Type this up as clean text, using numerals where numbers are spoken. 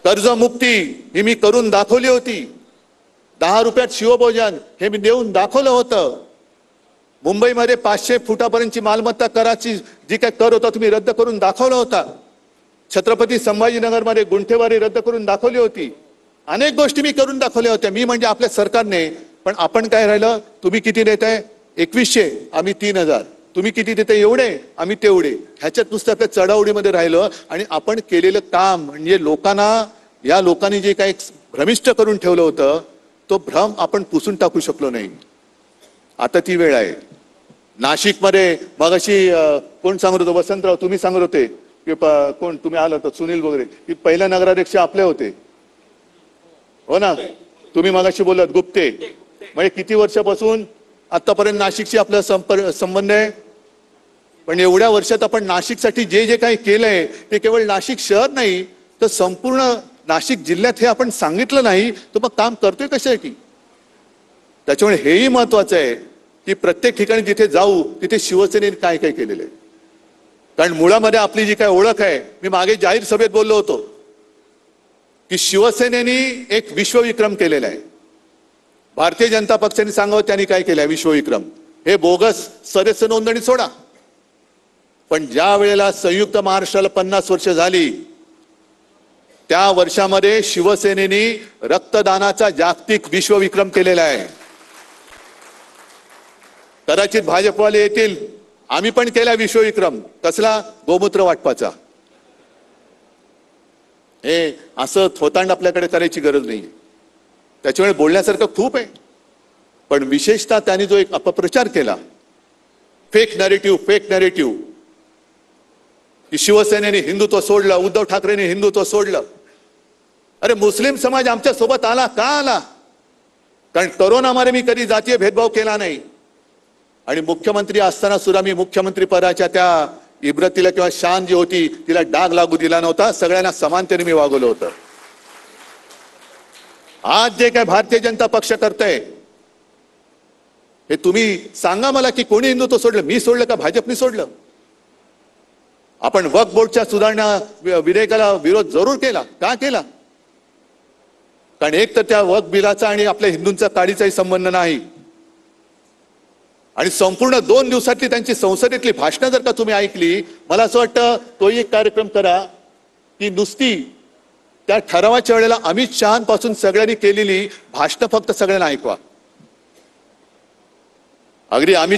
कर्जमुक्ती ही मी करून दाखवली होती. 10 रुपयात शिवभोजन हे मी देऊन दाखवलं होतं. मुंबईमध्ये 500 फुटापर्यंतची मालमत्ता कराची जी काय कर होता तुम्ही रद्द करून दाखवला होता. छत्रपती संभाजीनगरमध्ये गुंठेवारी रद्द करून दाखवली होती. अनेक गोष्टी मी करून दाखवल्या होत्या. मी म्हणजे आपल्या सरकारने. पण आपण काय राहिलं, तुम्ही किती देताय? 2100, आम्ही 3000. तुम्ही किती देताय? एवढे, आम्ही तेवढे. ह्याच्यात नुसतं आपल्या चढावडीमध्ये राहिलं आणि आपण केलेलं काम म्हणजे या लोकांनी जे काही भ्रमिष्ट करून ठेवलं होतं तो भ्रम आपण पुसून टाकू शकलो नाही. आता ती वेळ आहे. नाशिकमध्ये मगाशी कोण सांगत होतं? वसंतराव तुम्ही सांगत होते की कोण तुम्ही आला होता? सुनील वगैरे की पहिल्या नगराध्यक्ष आपले होते, हो ना? तुम्ही मगाशी बोललात गुप्ते. म्हणजे किती वर्षापासून आतापर्यंत नाशिकशी आपला संबंध आहे. पण एवढ्या वर्षात आपण नाशिकसाठी जे जे काही केलंय ते केवळ नाशिक शहर नाही तर संपूर्ण नाशिक जिल्ह्यात हे आपण सांगितलं नाही तर मग काम करतोय कशासाठी? त्याच्यामुळे हेही महत्वाचं आहे की प्रत्येक ठिकाणी जिथे जाऊ तिथे शिवसेनेने काय काय केलेलं आहे. कारण मुळामध्ये आपली जी काय ओळख आहे, मी मागे जाहीर सभेत बोललो होतो की शिवसेनेने एक विश्वविक्रम केलेला आहे. भारतीय जनता पक्षाने सांगावं त्यांनी काय केलंय विश्वविक्रम. हे बोगस सदस्य नोंदणी सोडा. पण ज्या वेळेला संयुक्त महाराष्ट्राला 50 वर्ष झाली त्या वर्षामध्ये शिवसेनेने रक्तदानाचा जागतिक विश्वविक्रम केलेला आहे. कदाचित भाजपवाले येतील, आम्ही पण केला विश्वविक्रम. कसला? गोमूत्र वाटपाचा. हे असं थोतांड आपल्याकडे करायची गरज नाही. त्याच्यामुळे बोलण्यासारखं खूप आहे. पण विशेषतः त्यांनी जो एक अपप्रचार केला, फेक नॅरेटिव्ह की शिवसेनेने हिंदुत्व सोडलं, उद्धव ठाकरेने हिंदुत्व सोडलं. अरे मुस्लिम समाज आमच्या सोबत आला का? आला कारण कोरोनामध्ये मी कधी जातीय भेदभाव केला नाही. आणि मुख्यमंत्री असताना सुद्धा मी मुख्यमंत्री पदाच्या त्या इब्रतीला किंवा शान जी होती तिला डाग लागू दिला नव्हता. सगळ्यांना समानतेने मी वागवलं होतं. आज जे काय भारतीय जनता पक्ष करतंय हे तुम्ही सांगा मला की कोणी हिंदुत्व सोडलं? मी सोडलं का भाजपने सोडलं? आपण वक्फ बोर्डच्या सुधारणा विधेयकाला विरोध जरूर केला. का केला? कारण एक तर त्या वक्फ बिलाचा आणि आपल्या हिंदूंचा काडीचाही संबंध नाही. आणि संपूर्ण 2 दिवसातली त्यांची संसदेतली भाषणं जर का तुम्ही ऐकली, मला असं वाटतं तोही एक कार्यक्रम करा की नुसती त्या ठरावाच्या वेळेला अमित शहापासून सगळ्यांनी केलेली भाषणं फक्त सगळ्यांना ऐकवा. अगदी अमित